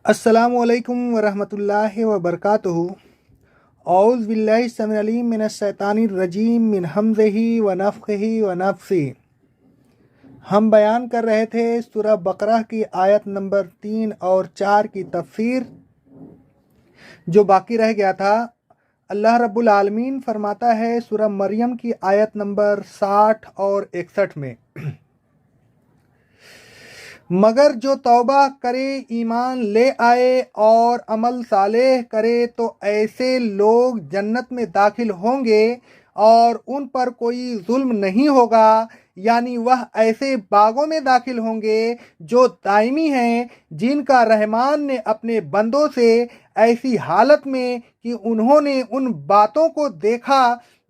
अस्सलामुअलैकुम वरहमतुल्लाहि वबरकातुहू। औज़ु बिल्लाहि समीउल अलीम मिनश शैतानिर रजीम मिन हमज़िही व नफ़्ख़िही व नफ़्सी। हम बयान कर रहे थे सूरह बकरा की आयत नंबर 3 और 4 की तफसीर, जो बाकी रह गया था। अल्लाह रब्बुल आलमीन फरमाता है सूरह मरियम की आयत नंबर 60 और 61 में, मगर जो तौबा करे, ईमान ले आए और अमल सालेह करे तो ऐसे लोग जन्नत में दाखिल होंगे और उन पर कोई जुल्म नहीं होगा। यानी वह ऐसे बागों में दाखिल होंगे जो दायमी हैं, जिनका रहमान ने अपने बंदों से ऐसी हालत में कि उन्होंने उन बातों को देखा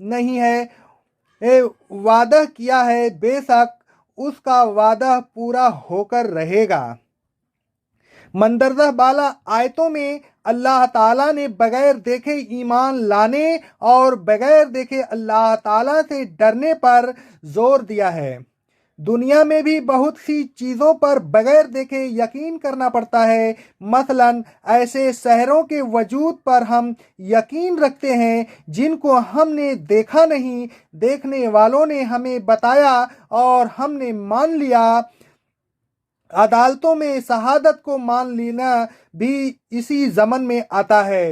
नहीं है वादा किया है, बेशक उसका वादा पूरा होकर रहेगा। मंदरजा बाला आयतों में अल्लाह ताला ने बगैर देखे ईमान लाने और बगैर देखे अल्लाह ताला से डरने पर जोर दिया है। दुनिया में भी बहुत सी चीज़ों पर बगैर देखे यकीन करना पड़ता है। मसलन ऐसे शहरों के वजूद पर हम यकीन रखते हैं जिनको हमने देखा नहीं, देखने वालों ने हमें बताया और हमने मान लिया। अदालतों में शहादत को मान लेना भी इसी ज़मन में आता है।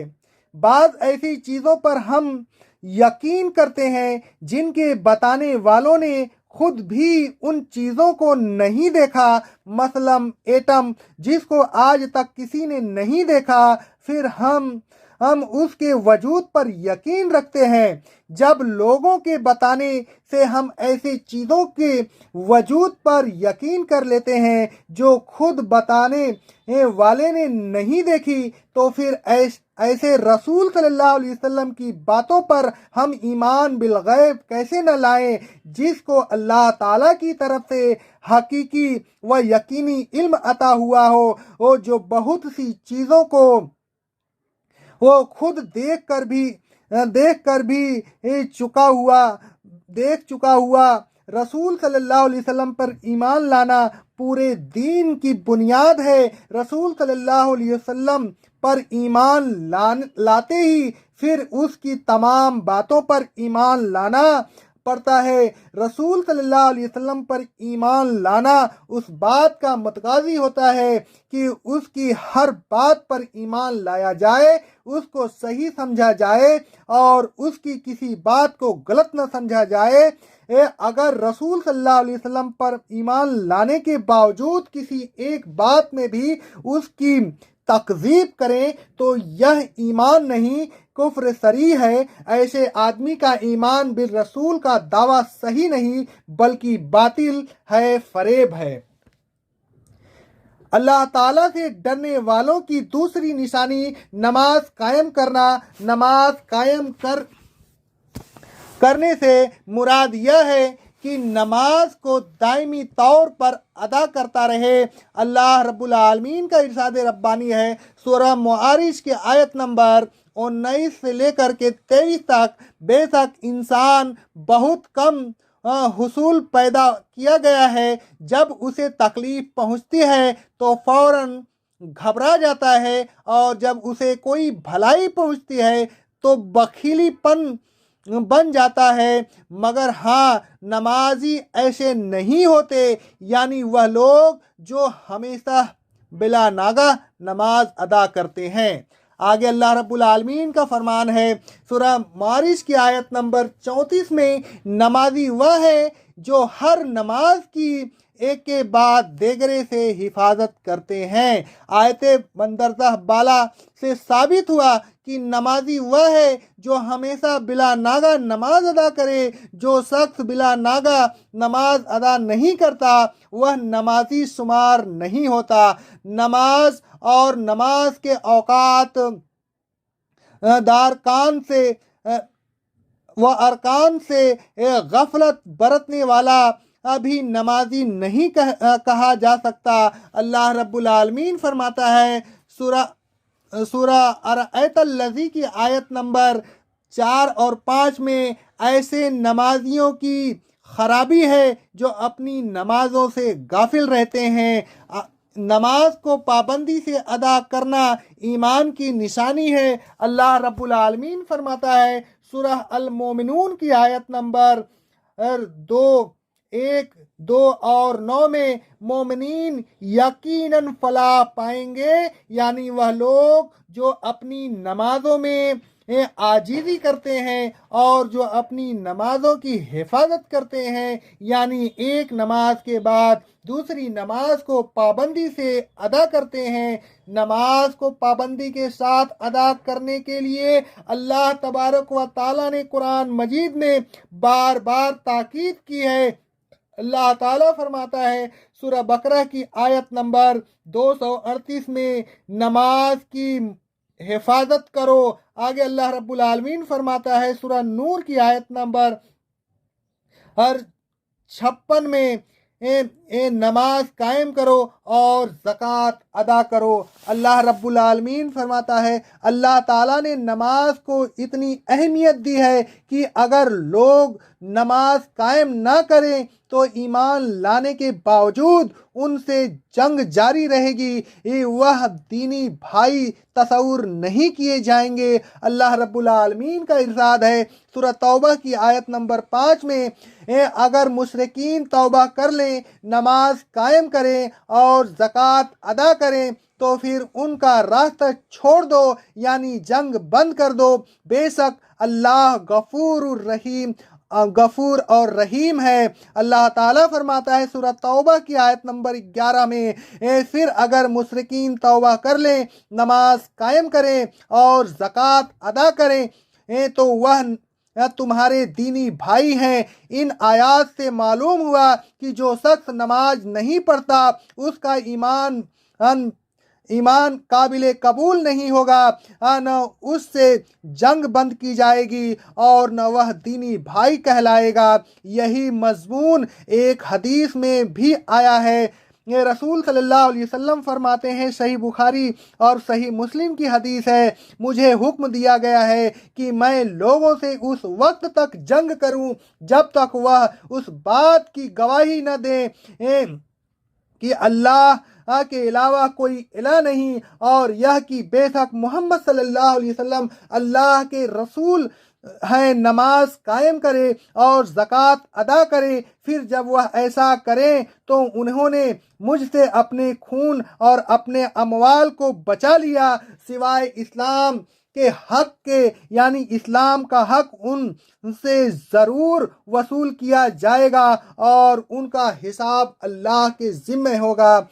बाज़ ऐसी चीज़ों पर हम यकीन करते हैं जिनके बताने वालों ने खुद भी उन चीज़ों को नहीं देखा। मसलन एटम, जिसको आज तक किसी ने नहीं देखा, फिर हम उसके वजूद पर यकीन रखते हैं। जब लोगों के बताने से हम ऐसी चीज़ों के वजूद पर यकीन कर लेते हैं जो खुद बताने वाले ने नहीं देखी, तो फिर ऐसे रसूल सल्लल्लाहु अलैहि वसल्लम की बातों पर हम ईमान बिल गैब कैसे न लाएं, जिसको अल्लाह ताला की तरफ से हकीकी व यकीनी इल्म अता हुआ हो, वो जो बहुत सी चीज़ों को वो खुद देख कर भी देख चुका हुआ रसूल सल्लल्लाहु अलैहि वसल्लम पर ईमान लाना पूरे दीन की बुनियाद है। रसूल सल्लल्लाहु अलैहि वसल्लम पर ईमान लाते ही फिर उसकी तमाम बातों पर ईमान लाना पड़ता है। रसूल सल्लल्लाहु अलैहि वसल्लम पर ईमान लाना उस बात का मतगाजी होता है कि उसकी हर बात पर ईमान लाया जाए, उसको सही समझा जाए और उसकी किसी बात को गलत न समझा जाए। अगर रसूल सल्लल्लाहु अलैहि वसल्लम पर ईमान लाने के बावजूद किसी एक बात में भी उसकी तकज़ीब करें तो यह ईमान नहीं, कुफ्र सरी है। ऐसे आदमी का ईमान बिल रसूल का दावा सही नहीं बल्कि बातिल है, फरेब है। अल्लाह ताला से डरने वालों की दूसरी निशानी नमाज कायम करना। नमाज कायम करने से मुराद यह है कि नमाज को दायमी तौर पर अदा करता रहे। अल्लाह रब्बुल आलमीन का इरशाद रब्बानी है सूरह मुआरिज के आयत नंबर 19 से लेकर के 23 तक, बेशक इंसान बहुत कम हुसूल पैदा किया गया है, जब उसे तकलीफ पहुंचती है तो फौरन घबरा जाता है और जब उसे कोई भलाई पहुंचती है तो बखीलीपन बन जाता है। मगर हाँ, नमाजी ऐसे नहीं होते, यानी वह लोग जो हमेशा बिला नागा नमाज अदा करते हैं। आगे अल्लाह रब्बुल आलमीन का फरमान है सूरह मारिज की आयत नंबर 34 में, नमाजी वह है जो हर नमाज की एक के बाद देगरे से हिफाजत करते हैं। आयत मंदरजा बाला से साबित हुआ कि नमाजी वह है जो हमेशा बिला नागा नमाज अदा करे। जो शख्स बिला नागा नमाज अदा नहीं करता वह नमाजी शुमार नहीं होता। नमाज और नमाज के औकात दारकान से व अरकान से गफलत बरतने वाला अभी नमाजी नहीं कहा जा सकता। अल्लाह रब्बुल आलमीन फरमाता है सूरह अरअयतल्लज़ी की आयत नंबर 4 और 5 में, ऐसे नमाजियों की खराबी है जो अपनी नमाजों से गाफिल रहते हैं। नमाज को पाबंदी से अदा करना ईमान की निशानी है। अल्लाह रब्बुल आलमीन फरमाता है सूरह अल मोमिनून की आयत नंबर 2, 1, 2 और 9 में, मोमिनीन यकीनन फलाह पाएंगे, यानी वह लोग जो अपनी नमाजों में आजीजी करते हैं और जो अपनी नमाजों की हिफाजत करते हैं, यानी एक नमाज के बाद दूसरी नमाज को पाबंदी से अदा करते हैं। नमाज को पाबंदी के साथ अदा करने के लिए अल्लाह तबारक व तआला ने कुरान मजीद में बार बार ताकीद की है। अल्लाह ताला फरमाता है सूरह बकरा की आयत नंबर 238 में, नमाज की हिफाजत करो। आगे अल्लाह रब्बुल आलमीन फरमाता है सूरह नूर की आयत नंबर 56 में, नमाज कायम करो और ज़कात अदा करो। अल्लाह रब्बुल आलमीन फरमाता है अल्लाह ताला ने नमाज को इतनी अहमियत दी है कि अगर लोग नमाज कायम ना करें तो ईमान लाने के बावजूद उनसे जंग जारी रहेगी, वह दीनी भाई तस्वुर नहीं किए जाएंगे। अल्लाह रब्बुल आलमीन का इरशाद है सूरह तौबा की आयत नंबर 5 में, अगर मुशरिकीन तौबा कर लें, नमाज कायम करें और ज़कात अदा करें तो फिर उनका रास्ता छोड़ दो, यानी जंग बंद कर दो। बेशक अल्लाह गफूर और रहीम है। अल्लाह ताला फरमाता है सूरह तौबा की आयत नंबर 11 में, फिर अगर मुशरिकीन तौबा कर लें, नमाज कायम करें और ज़कात अदा करें तो वह तुम्हारे दीनी भाई हैं। इन आयात से मालूम हुआ कि जो शख्स नमाज नहीं पढ़ता उसका ईमान काबिल कबूल नहीं होगा, न उससे जंग बंद की जाएगी और न वह दीनी भाई कहलाएगा। यही मजमून एक हदीस में भी आया है। ये रसूल सल्लल्लाहु अलैहि वसल्लम फरमाते हैं, सही बुखारी और सही मुस्लिम की हदीस है, मुझे हुक्म दिया गया है कि मैं लोगों से उस वक्त तक जंग करूं जब तक वह उस बात की गवाही न दें कि अल्लाह के अलावा कोई इला नहीं, और यह कि बेशक मोहम्मद सल्लल्लाहु अलैहि वसल्लम अल्लाह के रसूल है, नमाज कायम करे और ज़कात अदा करे। फिर जब वह ऐसा करें तो उन्होंने मुझसे अपने खून और अपने अमवाल को बचा लिया, सिवाय इस्लाम के हक के, यानी इस्लाम का हक उनसे ज़रूर वसूल किया जाएगा और उनका हिसाब अल्लाह के ज़िम्मे होगा।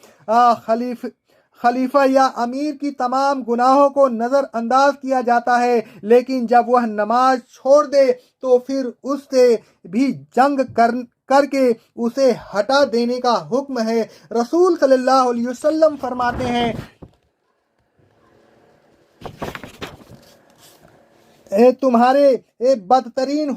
खलीफा या अमीर की तमाम गुनाहों को नज़रअंदाज किया जाता है, लेकिन जब वह नमाज छोड़ दे तो फिर उससे भी जंग करके उसे हटा देने का हुक्म है। रसूल सल्लल्लाहु अलैहि वसल्लम फरमाते हैं, तुम्हारे बदतरीन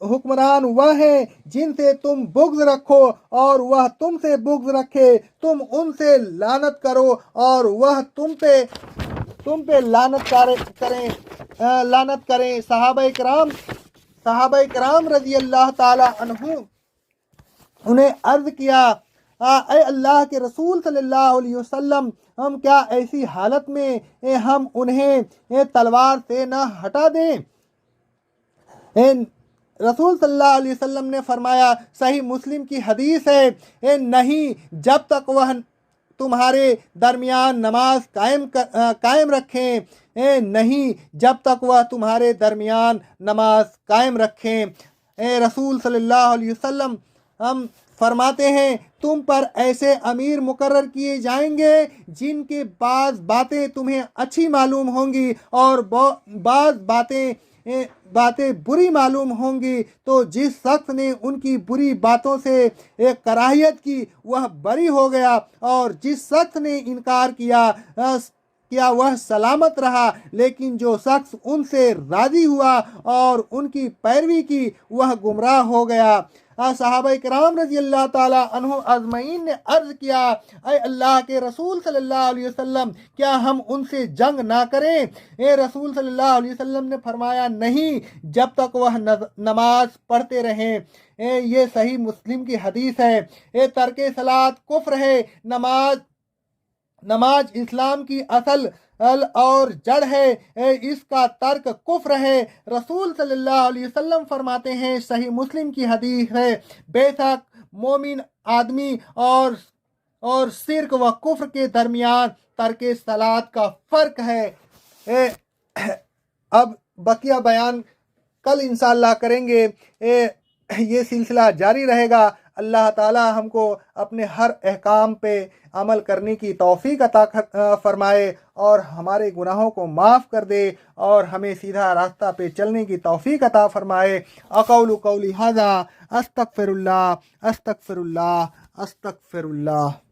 हुक्मरान वह है जिनसे तुम बुग़्ज़ रखो और वह तुमसे बुग़्ज़ रखे, तुम उनसे लानत करो और वह तुम पे लानत करें। सहाबा कराम रज़ी अल्लाह ताला अन्हु उन्हें अर्ज़ किया, ऐ अल्लाह के रसूल सल्लल्लाहु अलैहि वसल्लम, हम क्या ऐसी हालत में हम उन्हें तलवार से न हटा दें? रसूल सल्लल्लाहु अलैहि वसल्लम ने फरमाया, सही मुस्लिम की हदीस है, नहीं जब तक वह तुम्हारे दरमियान नमाज कायम रखें, नहीं जब तक वह तुम्हारे दरमियान नमाज कायम रखें। रसूल सल्लल्लाहु अलैहि वसल्लम हम फरमाते हैं, तुम पर ऐसे अमीर मुकर्रर किए जाएंगे जिनके बाज़ बातें तुम्हें अच्छी मालूम होंगी और बाज़ बातें बुरी मालूम होंगी। तो जिस शख्स ने उनकी बुरी बातों से कराहियत की वह बरी हो गया, और जिस शख्स ने इनकार किया वह सलामत रहा। लेकिन जो शख्स उनसे राज़ी हुआ और उनकी पैरवी की वह गुमराह हो गया। सहाबा किराम रज़ी अल्लाह ताला अन्हु अजमईन ने अर्ज़ किया, ऐ अल्लाह के रसूल सल्लल्लाहु अलैहि वसल्लम, क्या हम उनसे जंग ना करें? ए रसूल सल्लल्लाहु अलैहि वसल्लम ने फरमाया, नहीं, जब तक वह नमाज पढ़ते रहें। ये सही मुस्लिम की हदीस है। तर्के सलात कुफ्र है। नमाज इस्लाम की असल और जड़ है। इसका तर्क कुफ्र है। रसूल सल्लल्लाहु अलैहि वसल्लम फरमाते हैं, सही मुस्लिम की हदीस है, बेशक मोमिन आदमी और शिर्क व कुफ्र के दरमियान तर्के सलात का फ़र्क है। अब बकिया बयान कल इंशाअल्लाह करेंगे। ये सिलसिला जारी रहेगा। अल्लाह ताला हमको अपने हर अहकाम पे अमल करने की तौफीक अता फरमाए और हमारे गुनाहों को माफ़ कर दे और हमें सीधा रास्ता पे चलने की तौफीक अता फरमाए। अक़ौलु क़ौली हाज़ा अस्तग़फ़िरुल्लाह अस्तग़फ़िरुल्लाह अस्तग़फ़िरुल्लाह।